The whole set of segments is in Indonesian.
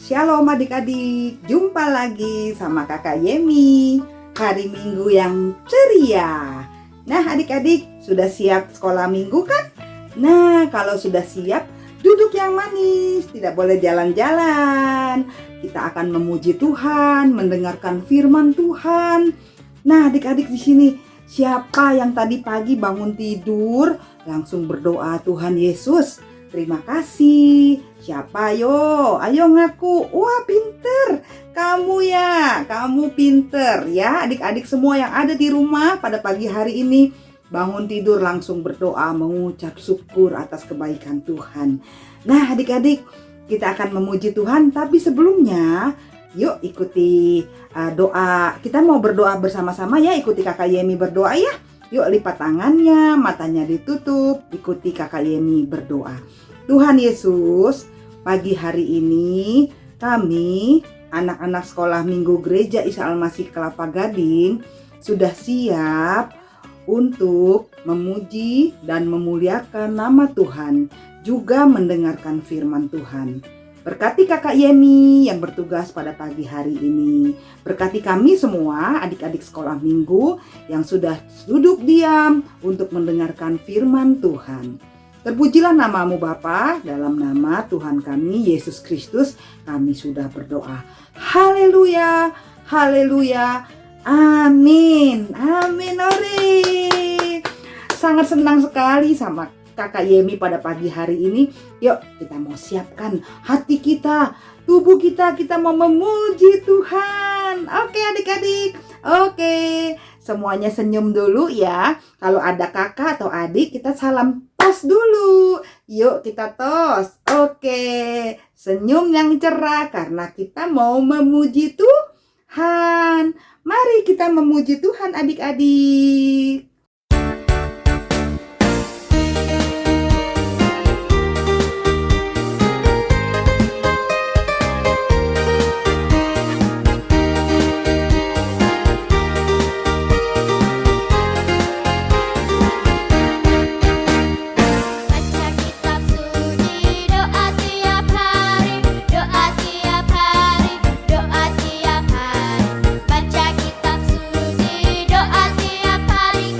Shalom adik-adik, jumpa lagi sama kakak Yemi. Hari Minggu yang ceria. Nah adik-adik, sudah siap sekolah minggu kan? Nah kalau sudah siap, duduk yang manis, tidak boleh jalan-jalan. Kita akan memuji Tuhan, mendengarkan firman Tuhan. Nah adik-adik di sini, siapa yang tadi pagi bangun tidur langsung berdoa, Tuhan Yesus, terima kasih. Siapa yo? Ayo ngaku. Wah pinter. Kamu ya, kamu pinter ya. Adik-adik semua yang ada di rumah pada pagi hari ini bangun tidur langsung berdoa, mengucap syukur atas kebaikan Tuhan. Nah adik-adik, kita akan memuji Tuhan. Tapi sebelumnya yuk ikuti doa. Kita mau berdoa bersama-sama ya. Ikuti kakak Yemi berdoa ya. Yuk lipat tangannya, matanya ditutup, ikuti kakak Yemi berdoa. Tuhan Yesus, pagi hari ini kami anak-anak sekolah minggu Gereja Isa Al-Masih Kelapa Gading sudah siap untuk memuji dan memuliakan nama Tuhan, juga mendengarkan firman Tuhan. Berkati kakak Yemi yang bertugas pada pagi hari ini. Berkati kami semua adik-adik sekolah minggu yang sudah duduk diam untuk mendengarkan firman Tuhan. Terpujilah namamu Bapa, dalam nama Tuhan kami Yesus Kristus kami sudah berdoa. Haleluya, haleluya, amin, amin. Ore. Sangat senang sekali sama kakak Yemi pada pagi hari ini. Yuk kita mau siapkan hati kita, tubuh kita mau memuji Tuhan. Oke adik-adik, oke. Semuanya senyum dulu ya. Kalau ada kakak atau adik kita salam tos dulu. Yuk kita tos. Oke. Senyum yang cerah karena kita mau memuji Tuhan. Mari kita memuji Tuhan adik-adik. Baca kitab suci, doa tiap hari.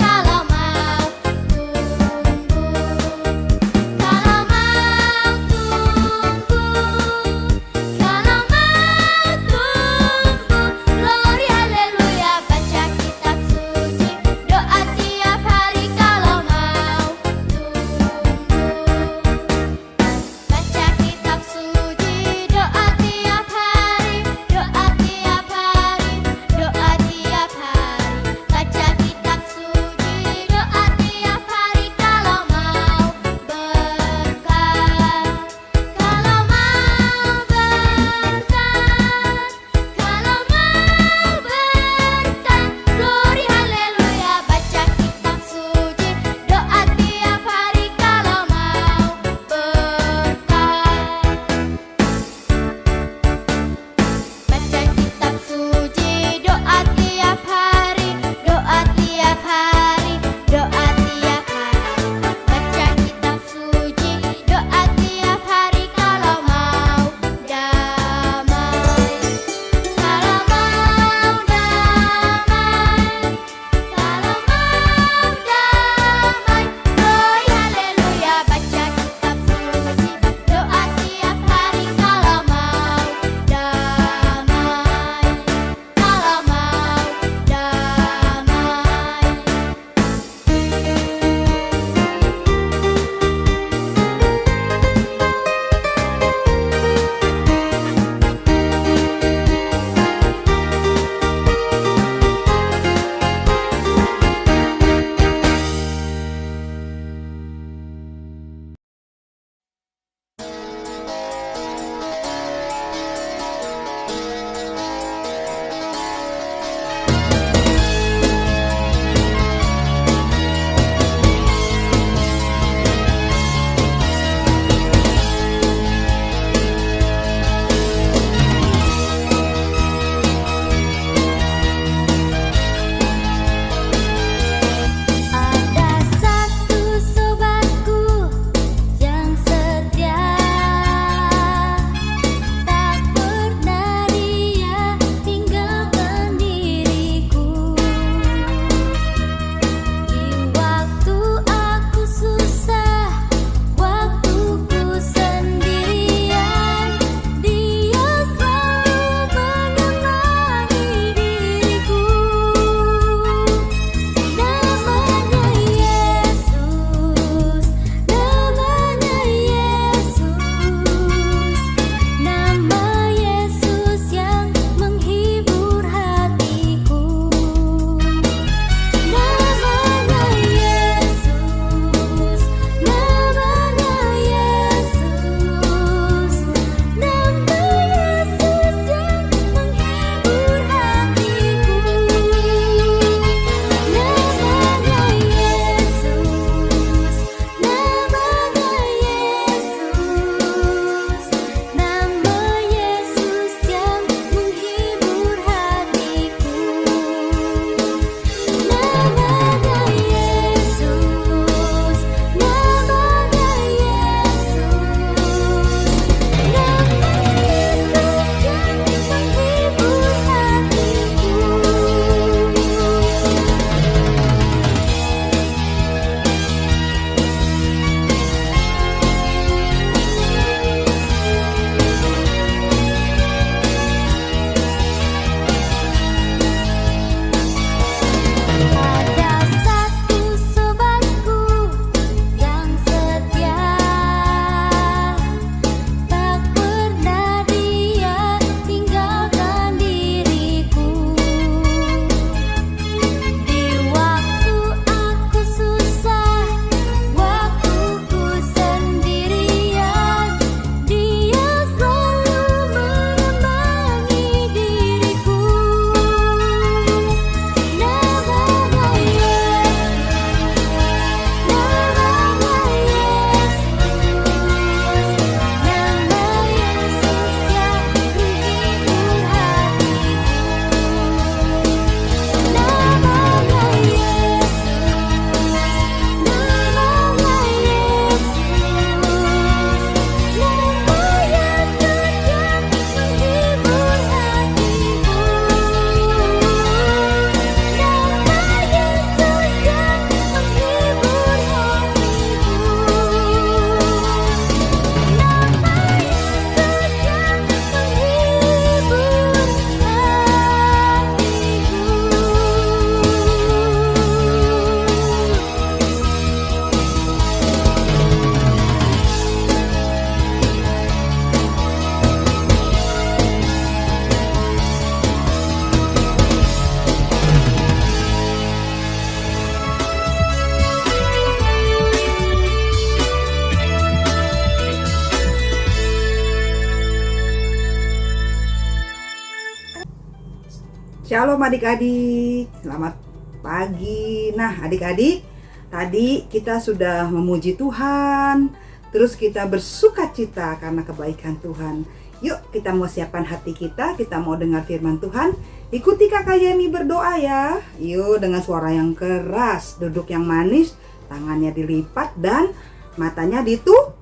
Shalom adik-adik, selamat pagi. Nah adik-adik, tadi kita sudah memuji Tuhan, terus kita bersukacita karena kebaikan Tuhan. Yuk kita mau siapkan hati kita mau dengar firman Tuhan. Ikuti kakak Yemi berdoa ya. Yuk dengan suara yang keras, duduk yang manis, tangannya dilipat dan matanya ditutup.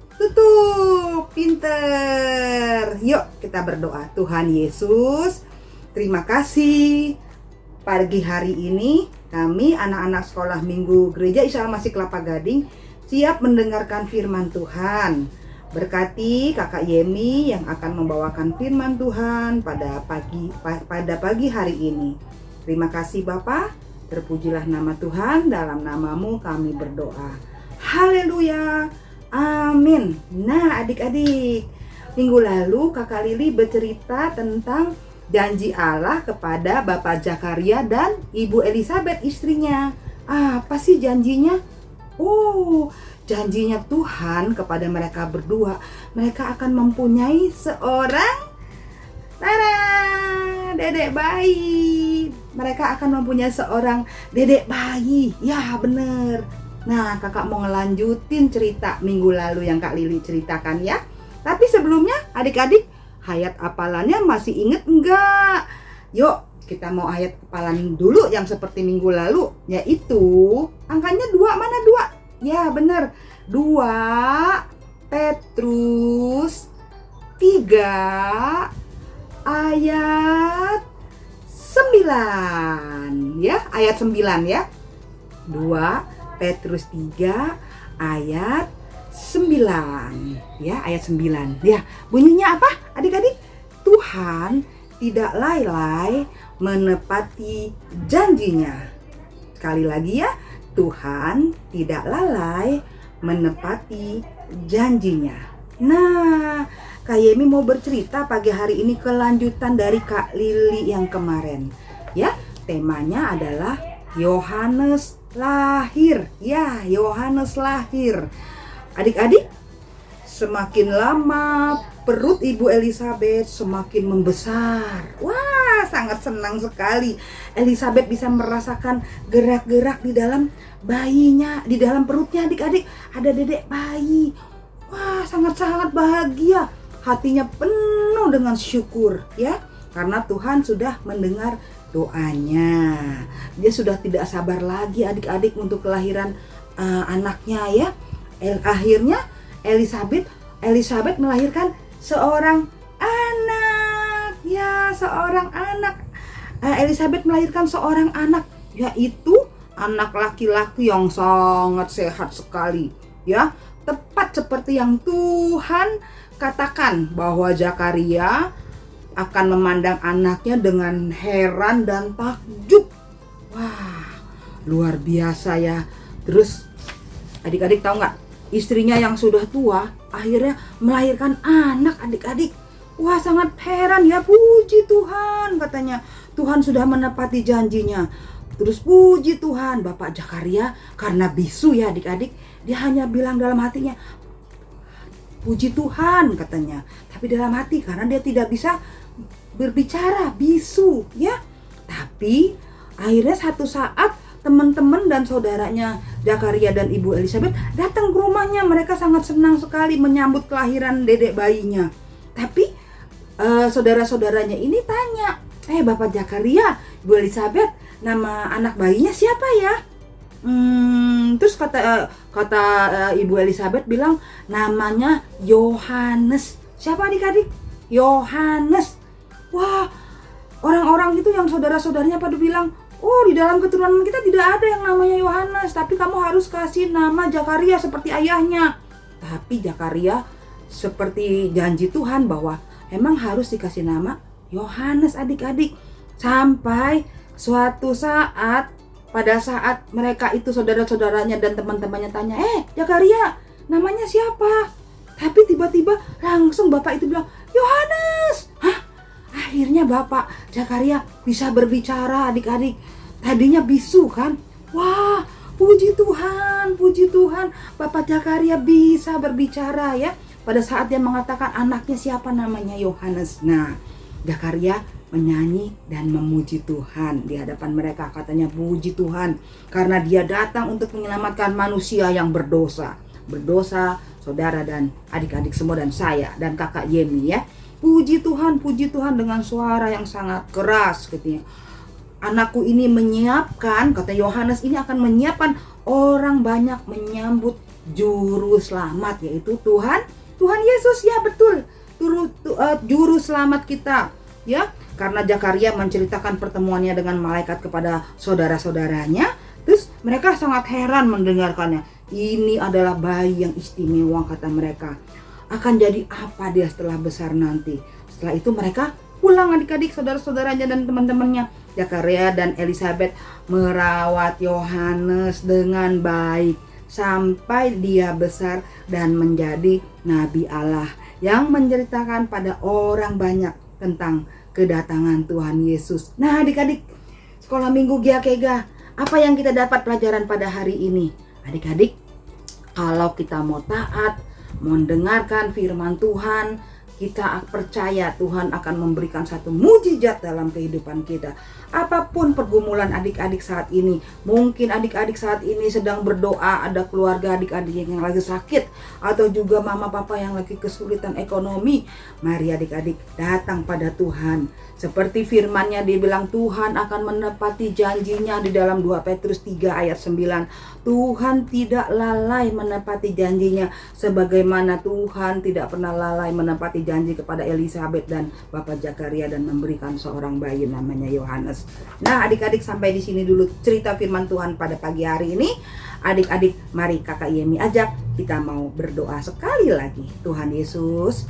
Pinter. Yuk kita berdoa. Tuhan Yesus, terima kasih pagi hari ini kami anak-anak sekolah minggu Gereja Isa Al-Masih Kelapa Gading siap mendengarkan firman Tuhan. Berkati kakak Yemi yang akan membawakan firman Tuhan pada pagi hari ini. Terima kasih Bapa, terpujilah nama Tuhan, dalam namamu kami berdoa. Haleluya, amin. Nah adik-adik, minggu lalu kakak Lili bercerita tentang janji Allah kepada Bapak Zakaria dan Ibu Elisabeth istrinya. Apa sih janjinya? Janjinya Tuhan kepada mereka berdua, mereka akan mempunyai seorang dedek bayi. Mereka akan mempunyai seorang dedek bayi. Ya bener. Nah kakak mau ngelanjutin cerita minggu lalu yang Kak Lili ceritakan ya. Tapi sebelumnya adik-adik, ayat hafalannya masih inget enggak? Yuk kita mau ayat hafalan dulu yang seperti minggu lalu, yaitu angkanya 2, mana 2? Ya bener, 2 Petrus 3 ayat 9 ya, ayat 9 ya. 2 Petrus 3 ayat 9 ya, ayat 9 ya. Bunyinya apa adik-adik? Tuhan tidak lalai menepati janjinya. Sekali lagi ya, Tuhan tidak lalai menepati janjinya. Nah Kak Yemi mau bercerita pagi hari ini kelanjutan dari Kak Lili yang kemarin ya. Temanya adalah Yohanes lahir ya, Yohanes lahir. Adik-adik, semakin lama perut Ibu Elisabeth semakin membesar. Wah, sangat senang sekali. Elisabeth bisa merasakan gerak-gerak di dalam bayinya, di dalam perutnya adik-adik. Ada dedek bayi. Wah, sangat-sangat bahagia. Hatinya penuh dengan syukur ya. Karena Tuhan sudah mendengar doanya. Dia sudah tidak sabar lagi adik-adik untuk kelahiran anaknya ya. Akhirnya Elisabeth melahirkan seorang anak ya, seorang anak. Elisabeth melahirkan seorang anak, yaitu anak laki-laki yang sangat sehat sekali ya, tepat seperti yang Tuhan katakan bahwa Zakaria akan memandang anaknya dengan heran dan takjub. Wah, luar biasa ya. Terus adik-adik tahu nggak? Istrinya yang sudah tua akhirnya melahirkan anak adik-adik. Wah sangat heran ya, puji Tuhan katanya. Tuhan sudah menepati janjinya. Terus puji Tuhan, Bapak Zakaria karena bisu ya adik-adik. Dia hanya bilang dalam hatinya, puji Tuhan katanya. Tapi dalam hati karena dia tidak bisa berbicara, bisu ya. Tapi akhirnya satu saat teman-teman dan saudaranya Zakaria dan Ibu Elisabeth datang ke rumahnya. Mereka sangat senang sekali menyambut kelahiran dedek bayinya. Tapi saudara-saudaranya ini tanya, Bapak Zakaria, Ibu Elisabeth, nama anak bayinya siapa ya? Terus kata Ibu Elisabeth bilang namanya Yohanes. Siapa adik-adik? Yohanes. Wah, orang-orang itu yang saudara-saudaranya pada bilang, di dalam keturunan kita tidak ada yang namanya Yohanes, tapi kamu harus kasih nama Zakaria seperti ayahnya. Tapi Zakaria seperti janji Tuhan bahwa emang harus dikasih nama Yohanes adik-adik. Sampai suatu saat, pada saat mereka itu saudara-saudaranya dan teman-temannya tanya, Zakaria namanya siapa? Tapi tiba-tiba langsung bapak itu bilang, Yohanes. Akhirnya Bapak Zakaria bisa berbicara adik-adik. Tadinya bisu kan. Wah, puji Tuhan, puji Tuhan. Bapak Zakaria bisa berbicara ya. Pada saat dia mengatakan anaknya siapa namanya Yohanes. Nah, Zakaria menyanyi dan memuji Tuhan di hadapan mereka. Katanya puji Tuhan karena dia datang untuk menyelamatkan manusia yang berdosa. Berdosa saudara dan adik-adik semua dan saya dan kakak Yemi ya. Puji Tuhan dengan suara yang sangat keras katanya. Anakku ini menyiapkan, kata Yohanes ini akan menyiapkan orang banyak menyambut juru selamat, yaitu Tuhan Yesus. Ya betul, juru selamat kita ya. Karena Zakaria menceritakan pertemuannya dengan malaikat kepada saudara-saudaranya, terus mereka sangat heran mendengarkannya. Ini adalah bayi yang istimewa, kata mereka. Akan jadi apa dia setelah besar nanti? Setelah itu mereka pulang, adik-adik, saudara-saudaranya dan teman-temannya. Zakaria dan Elizabeth merawat Yohanes dengan baik sampai dia besar dan menjadi nabi Allah yang menceritakan pada orang banyak tentang kedatangan Tuhan Yesus. Nah adik-adik, sekolah minggu GIAKEGA, apa yang kita dapat pelajaran pada hari ini? Adik-adik, kalau kita mau taat, mendengarkan firman Tuhan, kita percaya Tuhan akan memberikan satu mujizat dalam kehidupan kita. Apapun pergumulan adik-adik saat ini, mungkin adik-adik saat ini sedang berdoa, ada keluarga adik-adik yang lagi sakit, atau juga mama papa yang lagi kesulitan ekonomi. Mari adik-adik datang pada Tuhan. Seperti firman-Nya dibilang Tuhan akan menepati janjinya di dalam 2 Petrus 3 ayat 9. Tuhan tidak lalai menepati janjinya, sebagaimana Tuhan tidak pernah lalai menepati janji kepada Elizabeth dan Bapak Zakaria dan memberikan seorang bayi namanya Yohanes. Nah adik-adik, sampai di sini dulu cerita firman Tuhan pada pagi hari ini. Adik-adik, mari kakak Yemi ajak kita mau berdoa sekali lagi. Tuhan Yesus,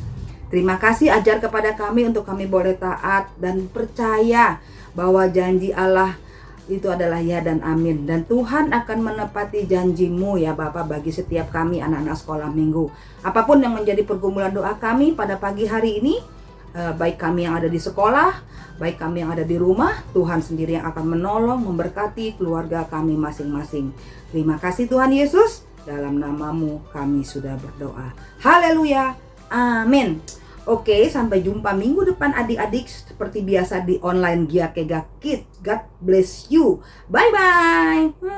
terima kasih ajar kepada kami untuk kami boleh taat dan percaya bahwa janji Allah itu adalah ya dan amin. Dan Tuhan akan menepati janji-Mu ya Bapak bagi setiap kami anak-anak sekolah minggu. Apapun yang menjadi pergumulan doa kami pada pagi hari ini, baik kami yang ada di sekolah, baik kami yang ada di rumah, Tuhan sendiri yang akan menolong, memberkati keluarga kami masing-masing. Terima kasih Tuhan Yesus, dalam nama-Mu kami sudah berdoa. Haleluya, amin. Oke, sampai jumpa minggu depan adik-adik seperti biasa di online GIAKEGA Kids. God bless you. Bye-bye.